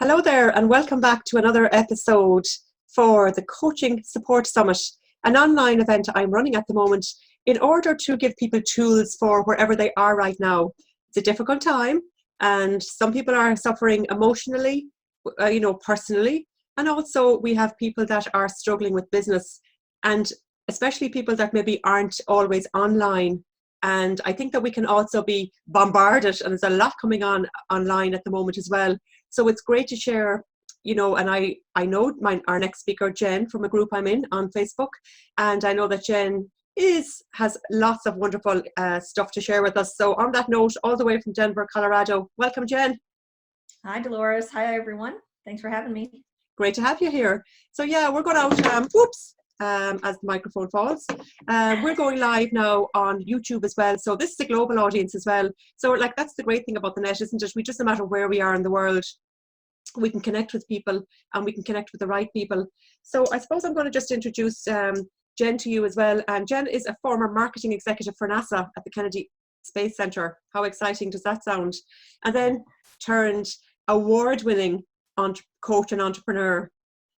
Hello there, and welcome back to another episode for the Coaching Support Summit, an online event I'm running at the moment in order to give people tools for wherever they are right now. It's a difficult time, and some people are suffering emotionally, personally, and also we have people that are struggling with business, and especially people that maybe aren't always online. And I think that we can also be bombarded, and there's a lot coming on online at the moment as well. So it's great to share, and I know our next speaker, Jen, from a group I'm in on Facebook. And I know that Jen has lots of wonderful stuff to share with us. So on that note, all the way from Denver, Colorado, welcome, Jen. Hi, Dolores. Hi, everyone. Thanks for having me. Great to have you here. So yeah, we're going out, as the microphone falls. We're going live now on YouTube as well. So this is a global audience as well. So that's the great thing about the net, isn't it? We just, no matter where we are in the world, we can connect with people and we can connect with the right people. So I suppose I'm going to just introduce Jen to you as well. And Jen is a former marketing executive for NASA at the Kennedy Space Center. How exciting does that sound? And then turned award-winning coach and entrepreneur.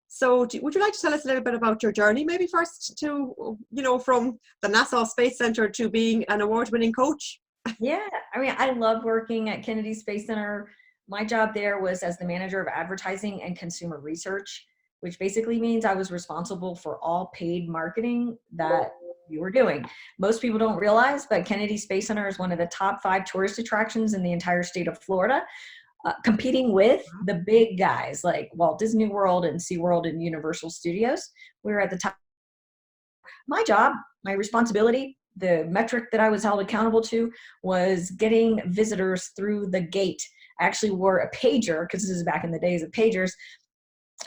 So would you like to tell us a little bit about your journey, maybe first to, from the NASA Space Center to being an award-winning coach? Yeah, I love working at Kennedy Space Center. My job there was as the manager of advertising and consumer research, which basically means I was responsible for all paid marketing that we were doing. Most people don't realize, but Kennedy Space Center is one of the top 5 tourist attractions in the entire state of Florida. Competing with the big guys like Walt Disney World and SeaWorld and Universal Studios. We were at the top. My job, my responsibility, the metric that I was held accountable to was getting visitors through the gate. I actually wore a pager, because this is back in the days of pagers,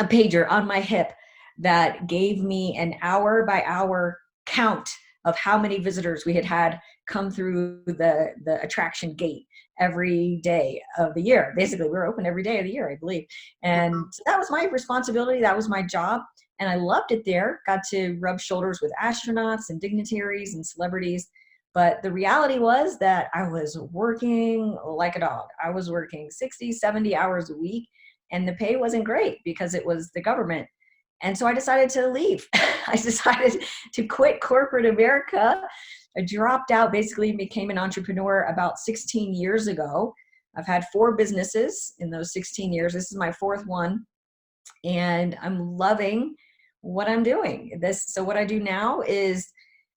a pager on my hip that gave me an hour by hour count of how many visitors we had come through the attraction gate every day of the year. Basically, we were open every day of the year, I believe. And so that was my responsibility. That was my job. And I loved it there. Got to rub shoulders with astronauts and dignitaries and celebrities. But the reality was that I was working like a dog. I was working 60, 70 hours a week, and the pay wasn't great because it was the government. And so I decided to leave. I decided to quit corporate America. I dropped out, basically became an entrepreneur about 16 years ago. I've had 4 businesses in those 16 years. This is my 4th one. And I'm loving what I'm doing. So what I do now is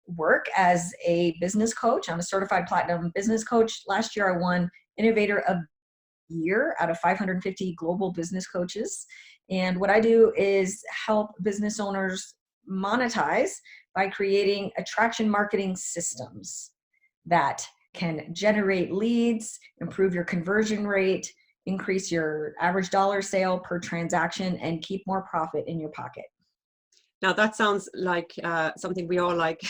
work as a business coach. I'm a certified platinum business coach. Last year I won Innovator of the Year out of 550 global business coaches. And what I do is help business owners monetize by creating attraction marketing systems that can generate leads, improve your conversion rate, increase your average dollar sale per transaction, and keep more profit in your pocket. Now that sounds like something we all like.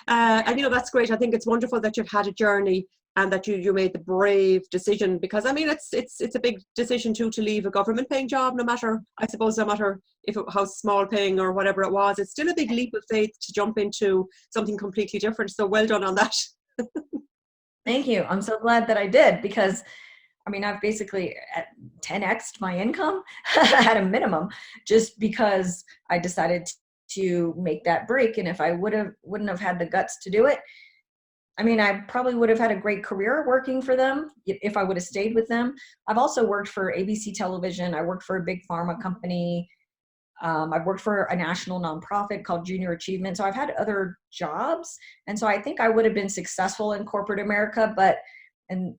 And that's great. I think it's wonderful that you've had a journey and that you made the brave decision, because it's a big decision to leave a government paying job, no matter how small paying or whatever it was. It's still a big leap of faith to jump into something completely different. So well done on that. Thank you. I'm so glad that I did, because I've basically 10x'd my income at a minimum, just because I decided to make that break. And if I wouldn't have had the guts to do it, I probably would have had a great career working for them if I would have stayed with them. I've also worked for ABC Television. I worked for a big pharma company. I've worked for a national nonprofit called Junior Achievement. So I've had other jobs. And so I think I would have been successful in corporate America, and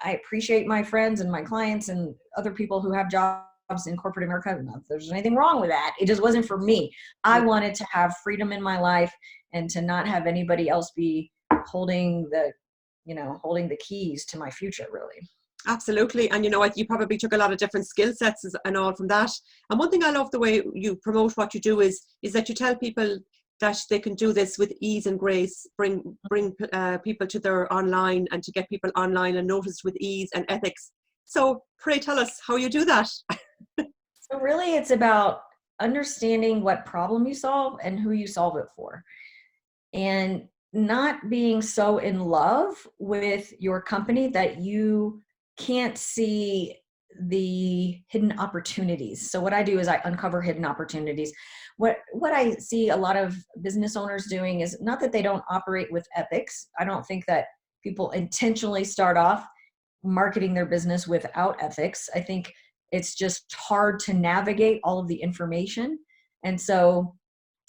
I appreciate my friends and my clients and other people who have jobs in corporate America. Not that there's anything wrong with that. It just wasn't for me. I wanted to have freedom in my life and to not have anybody else be holding the keys to my future, really. Absolutely. And you probably took a lot of different skill sets and all from that. And one thing I love the way you promote what you do is that you tell people that they can do this with ease and grace, bring people to their online, and to get people online and noticed with ease and ethics. So pray tell us how you do that. So really it's about understanding what problem you solve and who you solve it for. And not being so in love with your company that you can't see the hidden opportunities. So what I do is I uncover hidden opportunities. What I see a lot of business owners doing is not that they don't operate with ethics. I don't think that people intentionally start off marketing their business without ethics. I think it's just hard to navigate all of the information. And so,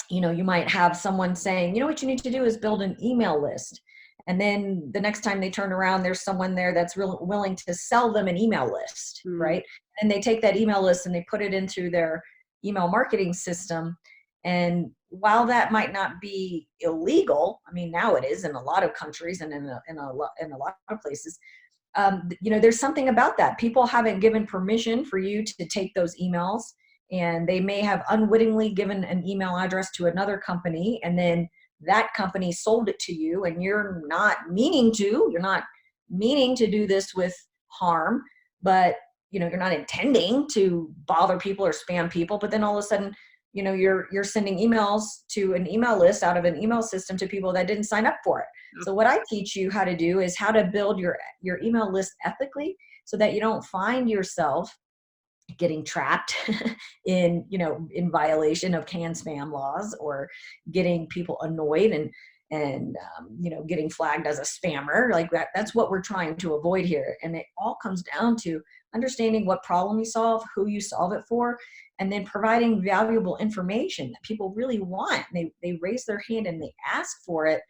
you might have someone saying, what you need to do is build an email list. And then the next time they turn around, there's someone there that's willing to sell them an email list, right? And they take that email list and they put it into their email marketing system. And while that might not be illegal, I mean, now it is in a lot of countries and in a lot of places, there's something about that. People haven't given permission for you to take those emails, and they may have unwittingly given an email address to another company, and then that company sold it to you, and you're not meaning to do this with harm, but you're not intending to bother people or spam people, but then all of a sudden, you're sending emails to an email list out of an email system to people that didn't sign up for it. So what I teach you how to do is how to build your email list ethically, so that you don't find yourself getting trapped in violation of can spam laws, or getting people annoyed and getting flagged as a spammer. Like that's what we're trying to avoid here. And it all comes down to understanding what problem you solve, who you solve it for, and then providing valuable information that people really want. They raise their hand and they ask for it,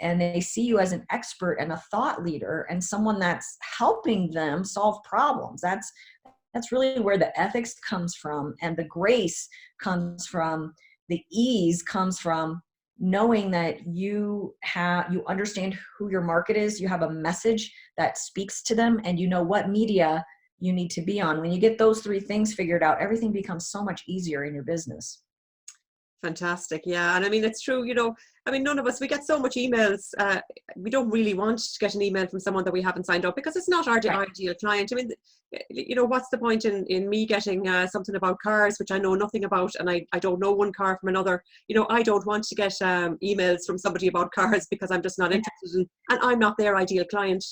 and they see you as an expert and a thought leader and someone that's helping them solve problems. That's really where the ethics comes from, and the grace comes from, the ease comes from knowing that you understand who your market is, you have a message that speaks to them, and you know what media you need to be on. When you get those three things figured out, everything becomes so much easier in your business. Fantastic. Yeah. And I mean, it's true, none of us, we get so much emails. We don't really want to get an email from someone that we haven't signed up, because it's not our ideal client. I mean, what's the point in me getting something about cars, which I know nothing about, and I don't know one car from another. I don't want to get emails from somebody about cars, because I'm just not interested in, and I'm not their ideal client.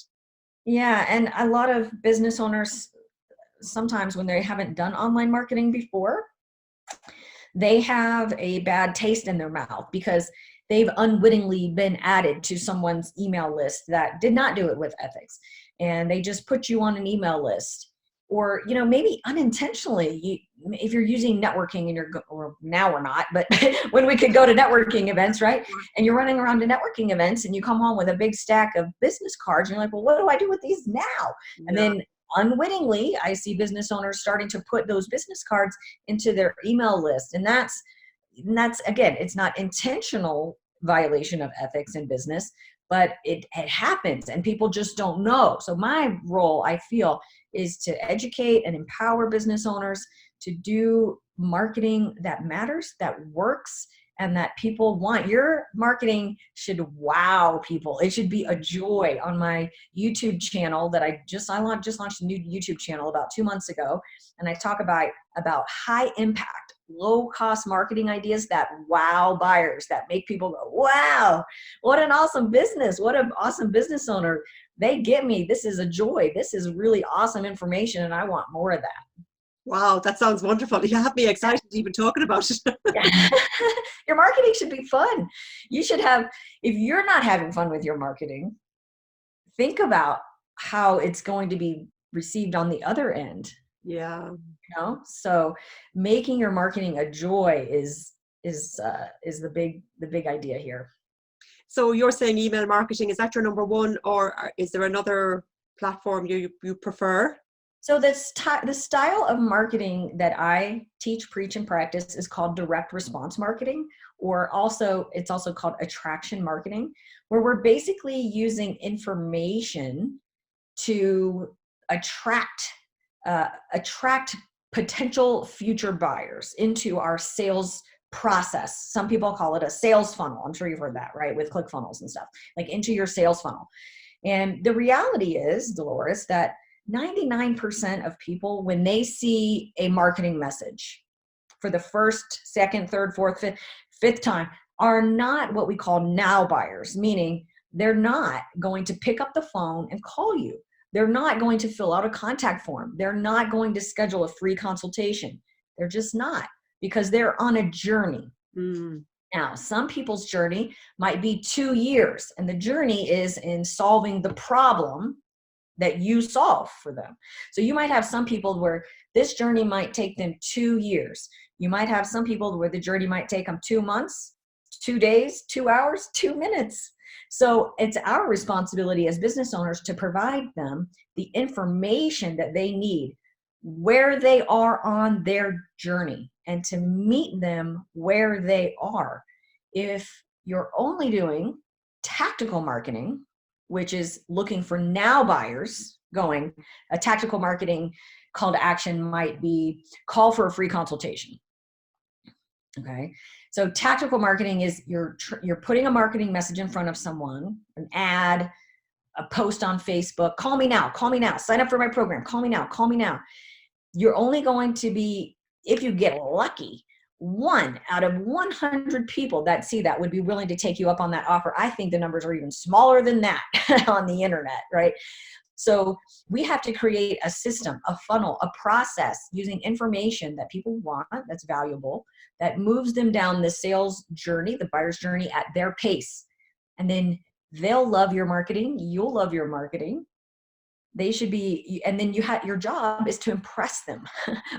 Yeah. And a lot of business owners, sometimes when they haven't done online marketing before, they have a bad taste in their mouth because they've unwittingly been added to someone's email list that did not do it with ethics. And they just put you on an email list, or, maybe unintentionally, if you're using networking and or now we're not, but when we could go to networking events, right? And you're running around to networking events and you come home with a big stack of business cards. And you're like, well, what do I do with these now? Yeah. And then unwittingly, I see business owners starting to put those business cards into their email list. And that's again, it's not intentional violation of ethics in business, but it happens and people just don't know. So my role, I feel, is to educate and empower business owners to do marketing that matters, that works, and that people want. Your marketing should wow people. It should be a joy. On my YouTube channel that I just launched a new YouTube channel about 2 months ago, and I talk about high impact, low cost marketing ideas that wow buyers, that make people go, wow, what an awesome business, what an awesome business owner. They get me. This is a joy. This is really awesome information, and I want more of that. Wow, that sounds wonderful. You have me excited even talking about it. Your marketing should be fun. You should have, if you're not having fun with your marketing, think about how it's going to be received on the other end. Yeah. So making your marketing a joy is the big idea here. So you're saying email marketing, is that your number one, or is there another platform you prefer? So the style of marketing that I teach, preach, and practice is called direct response marketing, or it's also called attraction marketing, where we're basically using information to attract potential future buyers into our sales process. Some people call it a sales funnel. I'm sure you've heard that, right? With ClickFunnels and stuff, like into your sales funnel. And the reality is, Dolores, that 99% of people, when they see a marketing message for the first, second, third, fourth, fifth time, are not what we call now buyers, meaning they're not going to pick up the phone and call you. They're not going to fill out a contact form. They're not going to schedule a free consultation. They're just not, because they're on a journey. Now, some people's journey might be 2 years, and the journey is in solving the problem that you solve for them. So you might have some people where this journey might take them 2 years. You might have some people where the journey might take them 2 months, 2 days, 2 hours, 2 minutes. So it's our responsibility as business owners to provide them the information that they need, where they are on their journey, and to meet them where they are. If you're only doing tactical marketing, which is looking for now buyers, going, a tactical marketing call to action might be call for a free consultation. Okay. So tactical marketing is you're putting a marketing message in front of someone, an ad, a post on Facebook, call me now, sign up for my program, call me now. You're only going to be, if you get lucky, 1 out of 100 people that see that would be willing to take you up on that offer. I think the numbers are even smaller than that on the internet, right? So we have to create a system, a funnel, a process using information that people want, that's valuable, that moves them down the sales journey, the buyer's journey at their pace. And then they'll love your marketing. You'll love your marketing. They should be, and then your job is to impress them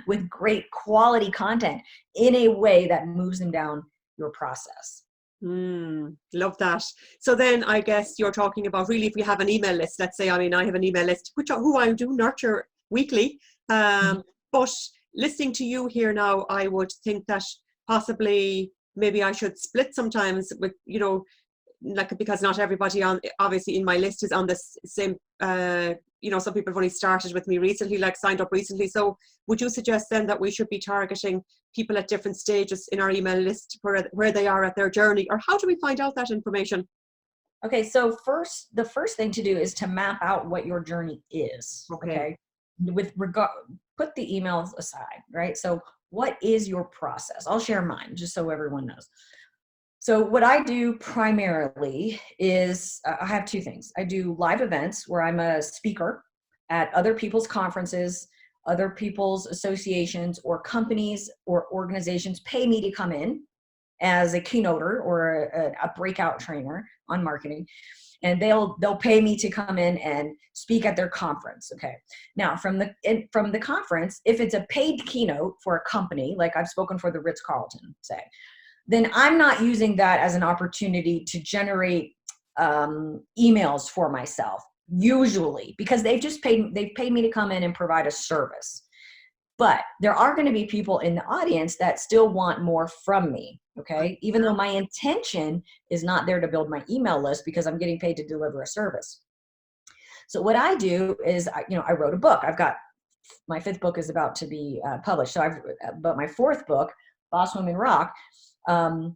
with great quality content in a way that moves them down your process. Love that. So then I guess you're talking about really, if we have an email list, let's say, I have an email list, who I do nurture weekly. But listening to you here now, I would think that possibly maybe I should split sometimes with, because not everybody obviously in my list is on this same, some people have only started with me recently, signed up recently. So would you suggest then that we should be targeting people at different stages in our email list where they are at their journey, or how do we find out that information? Okay, so the first thing to do is to map out what your journey is. Okay. With regard, put the emails aside, right? So what is your process? I'll share mine just so everyone knows. So what I do primarily is I have 2 things. I do live events where I'm a speaker at other people's conferences, other people's associations, or companies or organizations pay me to come in as a keynoter or a breakout trainer on marketing. And they'll pay me to come in and speak at their conference. Okay. Now from the conference, if it's a paid keynote for a company, like I've spoken for the Ritz-Carlton, say, then I'm not using that as an opportunity to generate emails for myself, usually, because they've paid me to come in and provide a service. But there are going to be people in the audience that still want more from me, okay? Even though my intention is not there to build my email list because I'm getting paid to deliver a service. So what I do is, I wrote a book. My 5th book is about to be published. But my 4th book, Boss Women Rock, I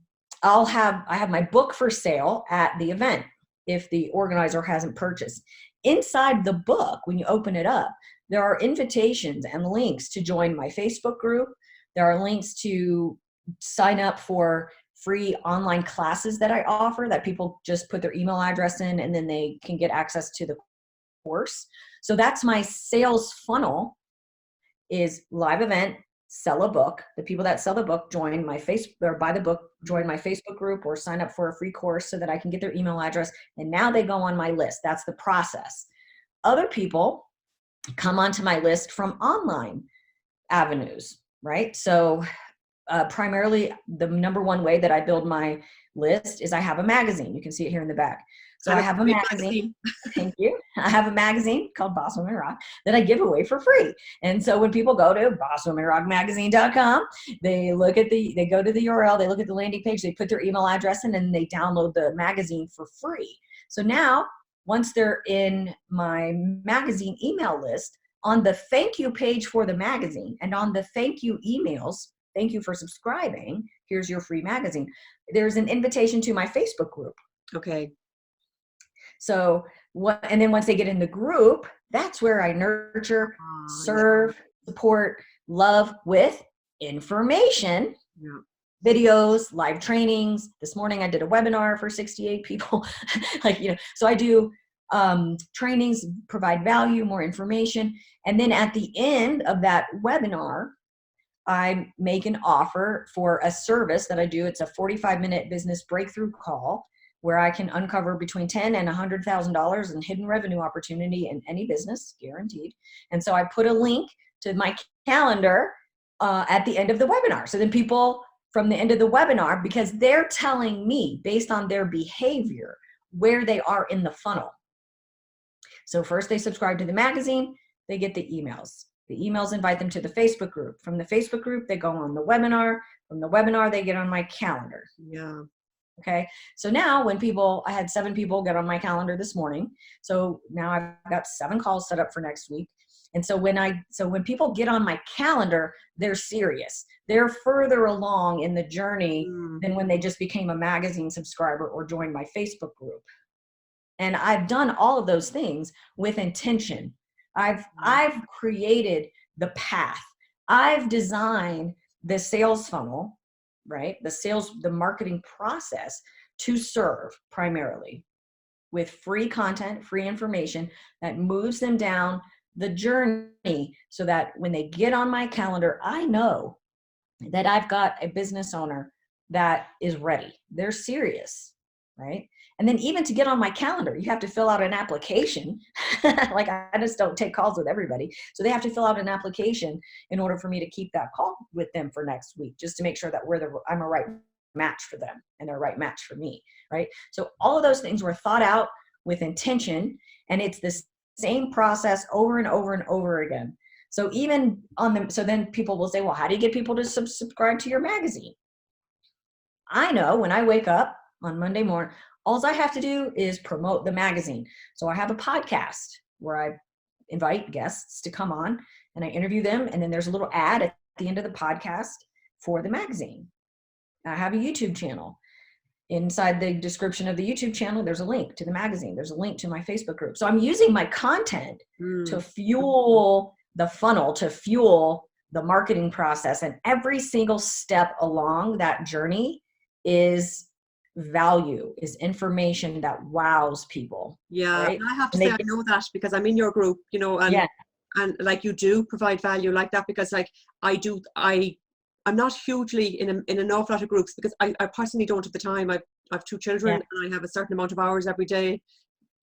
have my book for sale at the event if the organizer hasn't purchased. Inside the book, when you open it up, there are invitations and links to join my Facebook group. There are links to sign up for free online classes that I offer that people just put their email address in and then they can get access to the course. So that's my sales funnel, is live event, sell a book. The people that sell the book join my or buy the book, join my Facebook group, or sign up for a free course so that I can get their email address. And now they go on my list. That's the process. Other people come onto my list from online avenues, right? So primarily the number one way that I build my list is I have a magazine. You can see it here in the back. So I have a magazine. Thank you. I have a magazine called Boss Women Rock that I give away for free. And so when people go to bosswomenrockmagazine.com, they go to the URL, they look at the landing page, they put their email address in, and they download the magazine for free. So now, once they're in my magazine email list, on the thank you page for the magazine and on the thank you emails, thank you for subscribing, here's your free magazine, there's an invitation to my Facebook group. Okay. So and then once they get in the group, that's where I nurture, serve, support, love with information, videos, live trainings. This morning I did a webinar for 68 people. So I do trainings, provide value, more information. And then at the end of that webinar, I make an offer for a service that I do. It's a 45-minute business breakthrough call where I can uncover between $10,000 and $100,000 in hidden revenue opportunity in any business, guaranteed. And so I put a link to my calendar at the end of the webinar. So then people from the end of the webinar, because they're telling me based on their behavior where they are in the funnel. So first they subscribe to the magazine, they get the emails. The emails invite them to the Facebook group. From the Facebook group, they go on the webinar. From the webinar, they get on my calendar. Yeah. Okay. So now when I had 7 people get on my calendar this morning. So now I've got 7 calls set up for next week. And so when people get on my calendar, they're serious. They're further along in the journey than when they just became a magazine subscriber or joined my Facebook group. And I've done all of those things with intention. I've created the path. I've designed the sales funnel, right? The marketing process to serve primarily with free content, free information that moves them down the journey so that when they get on my calendar, I know that I've got a business owner that is ready. They're serious, right? And then even to get on my calendar, you have to fill out an application. Like I just don't take calls with everybody. So they have to fill out an application in order for me to keep that call with them for next week, just to make sure that I'm a right match for them and they're a right match for me, right? So all of those things were thought out with intention, and it's this same process over and over and over again. So so then people will say, well, how do you get people to subscribe to your magazine? I know when I wake up on Monday morning, all I have to do is promote the magazine. So I have a podcast where I invite guests to come on and I interview them. And then there's a little ad at the end of the podcast for the magazine. I have a YouTube channel. Inside the description of the YouTube channel, there's a link to the magazine. There's a link to my Facebook group. So I'm using my content to fuel the funnel, to fuel the marketing process. And every single step along that journey is value, is information that wows people. Yeah. Right? And I have to say, I know that because I'm in your group, and and like you do provide value like that, because like I'm not hugely in an awful lot of groups because I personally don't have the time. I have 2 children and I have a certain amount of hours every day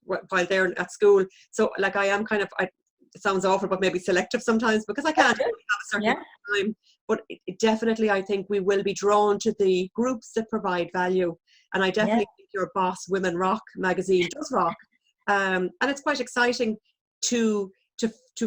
while they're at school. So like I am kind of, it sounds awful, but maybe selective sometimes because I can't have a certain amount of time. But it definitely, I think we will be drawn to the groups that provide value. And I definitely think your Boss Women Rock magazine does rock. And it's quite exciting to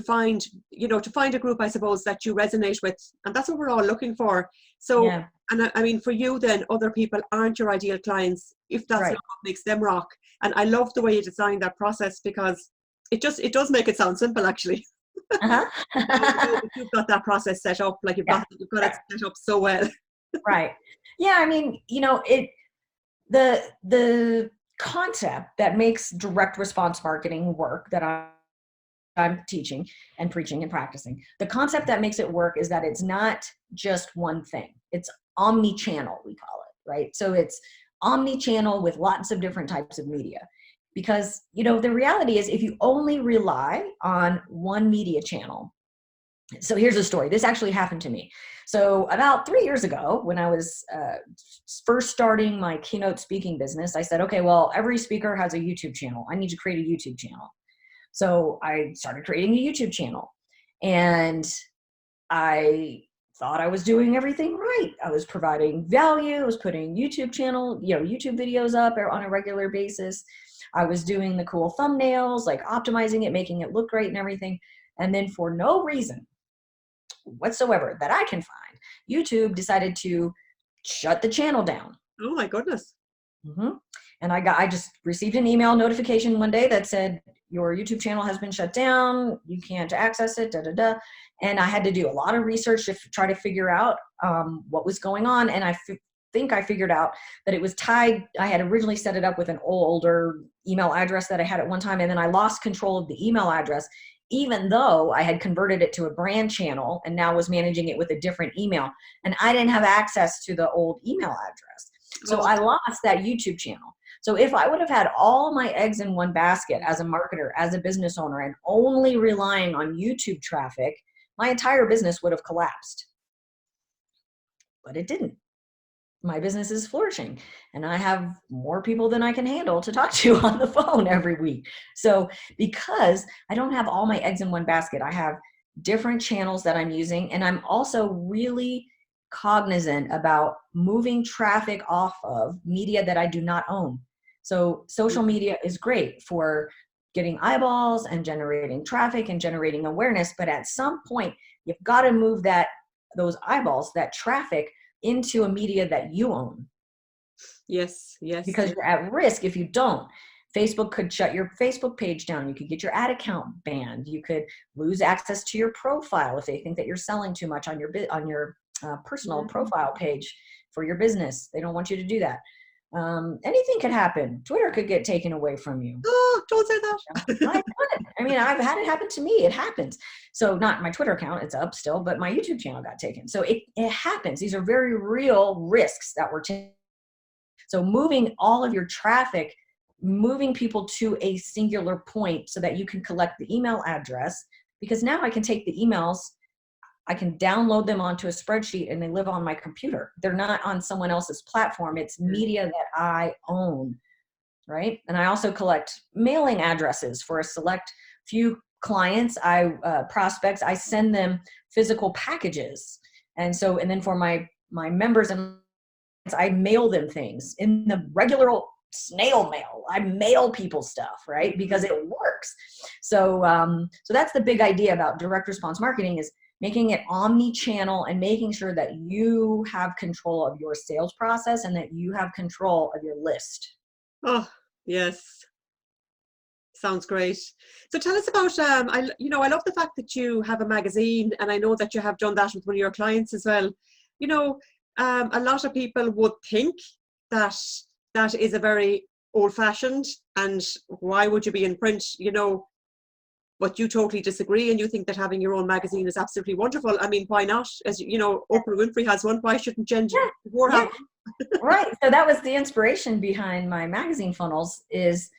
find a group, I suppose, that you resonate with. And that's what we're all looking for. So, and I mean, for you then, other people aren't your ideal clients if that's not what makes them rock. And I love the way you designed that process because it does make it sound simple, actually. You've got that process set up, like you've got it set up so well. Right. Yeah. I mean, the concept that makes direct response marketing work that I'm teaching and preaching and practicing, the concept that makes it work is that it's not just one thing. It's omnichannel, we call it, right? So it's omnichannel with lots of different types of media. Because, the reality is if you only rely on one media channel. So here's a story. This actually happened to me. So about 3 years ago, when I was first starting my keynote speaking business, I said, okay, well, every speaker has a YouTube channel. I need to create a YouTube channel. So I started creating a YouTube channel, and I thought I was doing everything right. I was providing value. I was putting YouTube videos up on a regular basis. I was doing the cool thumbnails, like optimizing it, making it look great and everything. And then for no reason whatsoever that I can find, YouTube decided to shut the channel down. Oh my goodness. And I just received an email notification one day that said, your YouTube channel has been shut down. You can't access it, And I had to do a lot of research to try to figure out what was going on. And I think I figured out that it was tied. I had originally set it up with an older email address that I had at one time. And then I lost control of the email address, even though I had converted it to a brand channel and now was managing it with a different email. And I didn't have access to the old email address. So I lost that YouTube channel. So if I would have had all my eggs in one basket as a marketer, as a business owner, and only relying on YouTube traffic, my entire business would have collapsed. But it didn't. My business is flourishing and I have more people than I can handle to talk to on the phone every week. So because I don't have all my eggs in one basket, I have different channels that I'm using. And I'm also really cognizant about moving traffic off of media that I do not own. So social media is great for getting eyeballs and generating traffic and generating awareness. But at some point, you've got to move those eyeballs, that traffic, into a media that you own. Yes, yes. Because you're at risk if you don't. Facebook could shut your Facebook page down. You could get your ad account banned. You could lose access to your profile if they think that you're selling too much on your personal profile page for your business. They don't want you to do that. Anything could happen. Twitter could get taken away from you. Oh, don't say that. I mean, I've had it happen to me. It happens. So not my Twitter account, it's up still, but my YouTube channel got taken. So it happens. These are very real risks that we're taking. So moving all of your traffic, moving people to a singular point so that you can collect the email address, because now I can take the emails, I can download them onto a spreadsheet and they live on my computer. They're not on someone else's platform. It's media that I own, right? And I also collect mailing addresses for a select few clients, prospects. I send them physical packages. And then for my members, and I mail them things in the regular old snail mail. I mail people stuff, right? Because it works. So that's the big idea about direct response marketing, is making it omni-channel and making sure that you have control of your sales process and that you have control of your list. Oh, yes. Sounds great. So tell us about, I love the fact that you have a magazine, and I know that you have done that with one of your clients as well. A lot of people would think that is a very old-fashioned, and why would you be in print, but you totally disagree, and you think that having your own magazine is absolutely wonderful. I mean, why not? As Oprah Winfrey has one. Why shouldn't DeVore have one? Right. So that was the inspiration behind my magazine funnels. Is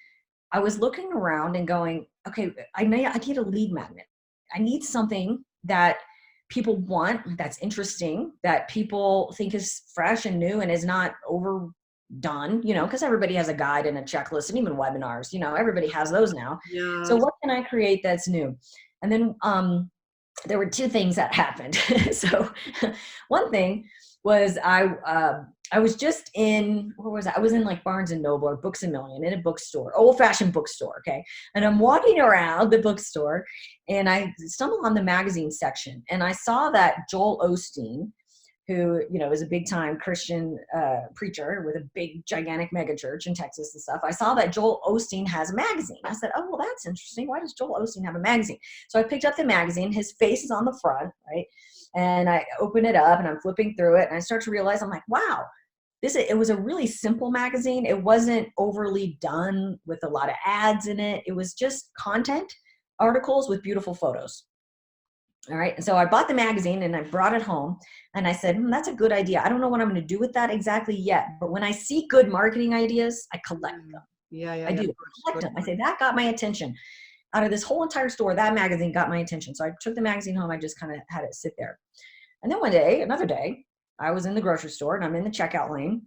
I was looking around and going, okay, I need a lead magnet. I need something that people want, that's interesting, that people think is fresh and new and is not overdone, because everybody has a guide and a checklist, and even webinars, everybody has those now. Yeah. So what can I create that's new? And then there were two things that happened. So one thing was I was just in, where was I? I was in like Barnes and Noble or Books A Million, in a bookstore, old-fashioned bookstore, okay? And I'm walking around the bookstore and I stumbled on the magazine section, and I saw that Joel Osteen, who, is a big-time Christian preacher with a big, gigantic mega church in Texas and stuff. I saw that Joel Osteen has a magazine. I said, oh, well, that's interesting. Why does Joel Osteen have a magazine? So I picked up the magazine. His face is on the front, right? And I open it up and I'm flipping through it, and I start to realize, I'm like, wow, it was a really simple magazine. It wasn't overly done with a lot of ads in it. It was just content, articles with beautiful photos. All right. And so I bought the magazine and I brought it home, and I said, that's a good idea. I don't know what I'm going to do with that exactly yet, but when I see good marketing ideas, I collect them. Yeah. I do. I collect them. I say, that got my attention. Out of this whole entire store, that magazine got my attention. So I took the magazine home. I just kind of had it sit there. And then another day, I was in the grocery store and I'm in the checkout lane,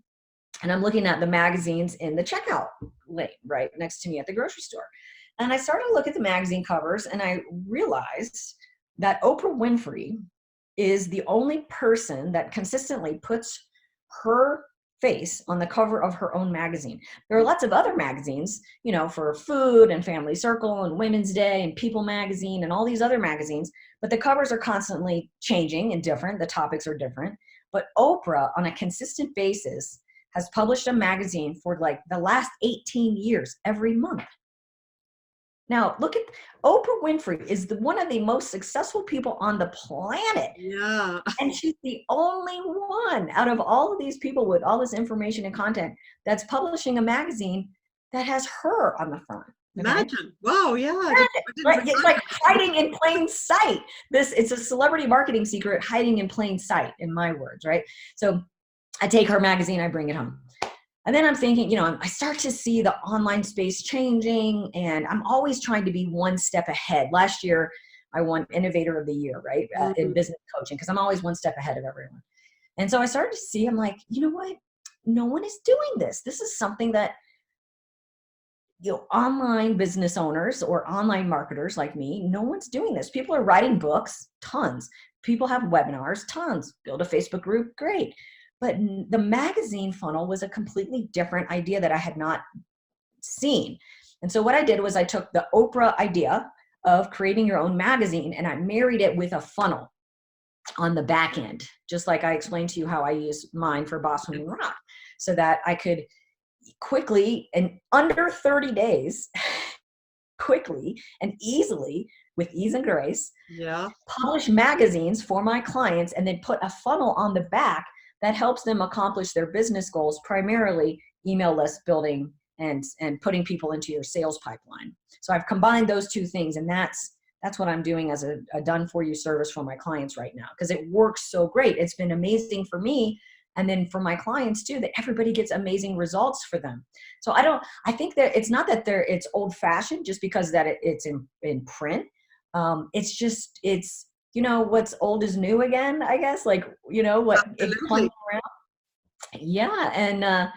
and I'm looking at the magazines in the checkout lane right next to me at the grocery store. And I started to look at the magazine covers, and I realized that Oprah Winfrey is the only person that consistently puts her face on the cover of her own magazine. There are lots of other magazines, for food and Family Circle and Women's Day and People Magazine and all these other magazines, but the covers are constantly changing and different. The topics are different. But Oprah, on a consistent basis, has published a magazine for like the last 18 years, every month. Now, look at Oprah Winfrey is one of the most successful people on the planet. Yeah. And she's the only one out of all of these people with all this information and content that's publishing a magazine that has her on the front. Okay? Imagine. Wow. Yeah. Right? It's like hiding in plain sight. It's a celebrity marketing secret hiding in plain sight, in my words, right? So I take her magazine, I bring it home. And then I'm thinking, you know, I start to see the online space changing, and I'm always trying to be one step ahead. Last year, I won Innovator of the Year, right, in business coaching, because I'm always one step ahead of everyone. And so I started to see, I'm like, you know what? No one is doing this. This is something that, you know, online business owners or online marketers like me, no one's doing this. People are writing books, tons. People have webinars, tons. Build a Facebook group, great. But the magazine funnel was a completely different idea that I had not seen. And so what I did was I took the Oprah idea of creating your own magazine and I married it with a funnel on the back end, just like I explained to you how I use mine for Boss Women Rock, so that I could quickly and under 30 days, quickly and easily, with ease and grace, publish magazines for my clients and then put a funnel on the back that helps them accomplish their business goals, primarily email list building and putting people into your sales pipeline. So I've combined those two things, and that's what I'm doing as a done for you service for my clients right now, because it works so great. It's been amazing for me, and then for my clients too, that everybody gets amazing results for them. So I think that it's not that it's old fashioned just because that it's in print. It's you know, what's old is new again, I guess, like, you know, what it's playing around. Yeah.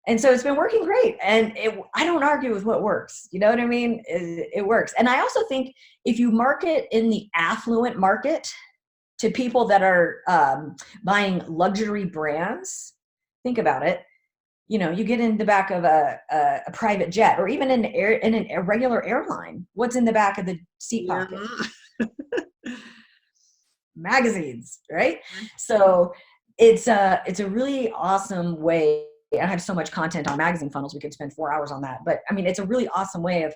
And so it's been working great. And I don't argue with what works. You know what I mean? It works. And I also think if you market in the affluent market to people that are buying luxury brands, think about it. You know, you get in the back of a private jet, or even in a regular airline. What's in the back of the seat pocket? Magazines, right? So it's a really awesome way. I have so much content on magazine funnels. We could spend 4 hours on that. But I mean, it's a really awesome way of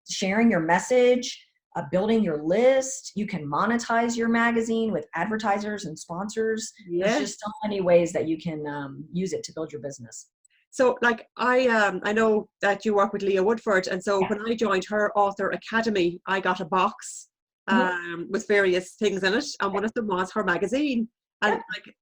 sharing your message, building your list. You can monetize your magazine with advertisers and sponsors. Yes. There's just so many ways that you can use it to build your business. So like I know that you work with Leah Woodford, and so when I joined her author academy, I got a box with various things in it, and one of them was her magazine, and like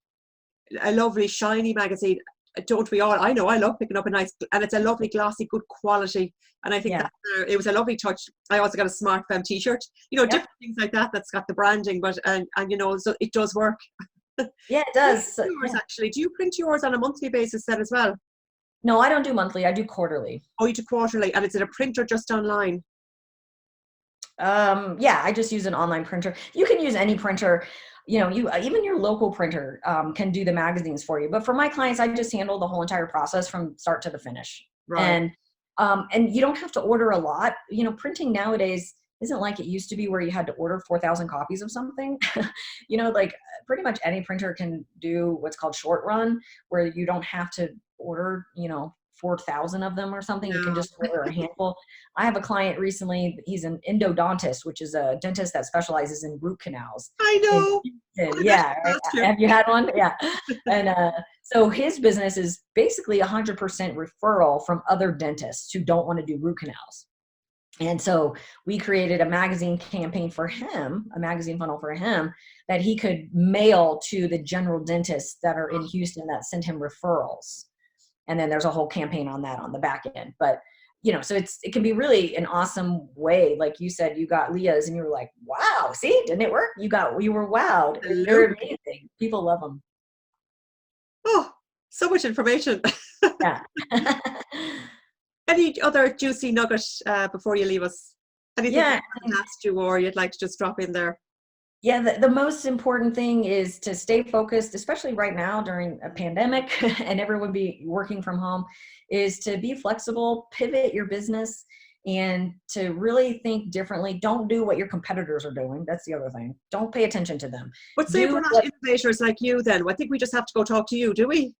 a lovely shiny magazine. Don't we all? I know I love picking up a nice, and it's a lovely glossy, good quality, and I think that it was a lovely touch. I also got a Smart Femme t-shirt, you know, different things like that that's got the branding, but and you know, so it does work. Yeah, it does. Yours actually, do you print yours on a monthly basis then as well? No, I don't do monthly. I do quarterly. Oh, you do quarterly, and it's in a printer just online? Yeah, I just use an online printer. You can use any printer. You know, even your local printer can do the magazines for you. But for my clients, I just handle the whole entire process from start to the finish. Right. And you don't have to order a lot. You know, printing nowadays isn't like it used to be where you had to order 4,000 copies of something. You know, like pretty much any printer can do what's called short run, where you don't have to order, you know, 4,000 of them or something. You can just order a handful. I have a client recently, he's an endodontist, which is a dentist that specializes in root canals. I know. Yeah. Right? Have you had one? Yeah. And so his business is basically 100% referral from other dentists who don't want to do root canals. And so we created a magazine campaign for him, a magazine funnel for him, that he could mail to the general dentists that are in Houston that send him referrals. And then there's a whole campaign on that on the back end. But, you know, so it can be really an awesome way. Like you said, you got Leah's and you were like, wow, see, didn't it work? You were wowed. They're amazing. People love them. Oh, so much information. Yeah. Any other juicy nugget before you leave us? Anything I haven't asked you or you'd like to just drop in there? Yeah, the most important thing is to stay focused, especially right now during a pandemic and everyone be working from home, is to be flexible, pivot your business, and to really think differently. Don't do what your competitors are doing. That's the other thing. Don't pay attention to them. But say we're not innovators like you then. I think we just have to go talk to you, do we?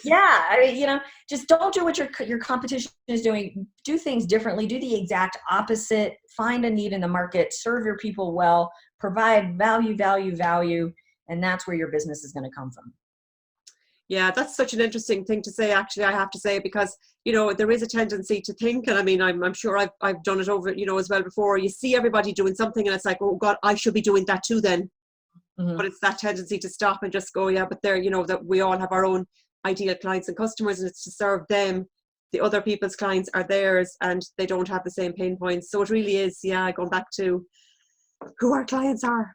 Yeah, I mean, you know, just don't do what your competition is doing. Do things differently. Do the exact opposite. Find a need in the market. Serve your people well. Provide value, and that's where your business is going to come from. Yeah, that's such an interesting thing to say, actually, I have to say, because, you know, there is a tendency to think, and I mean, I'm sure I've done it over, you know, as well before. You see everybody doing something and it's like, oh God, I should be doing that too then. Mm-hmm. But it's that tendency to stop and just go, yeah, but there, you know, that we all have our own ideal clients and customers, and it's to serve them. The other people's clients are theirs, and they don't have the same pain points. So it really is, going back to who our clients are.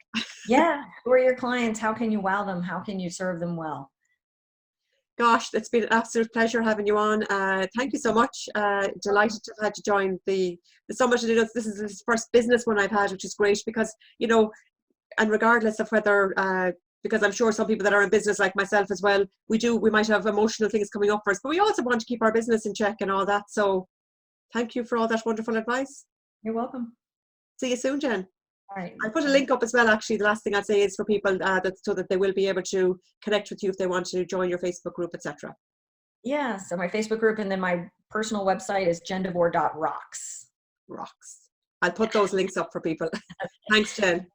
Yeah. Who are your clients? How can you wow them? How can you serve them well? Gosh, it's been an absolute pleasure having you on. Thank you so much. Delighted to have had you join the summit. This is the first business one I've had, which is great because, and regardless of whether, because I'm sure some people that are in business like myself as well, we might have emotional things coming up for us, but we also want to keep our business in check and all that. So thank you for all that wonderful advice. You're welcome. See you soon, Jen. All right. I'll put a link up as well, actually. The last thing I'd say is for people so that they will be able to connect with you if they want to join your Facebook group, etc. Yeah, so my Facebook group, and then my personal website is jendevore.rocks. Rocks. I'll put those links up for people. Thanks, Jen.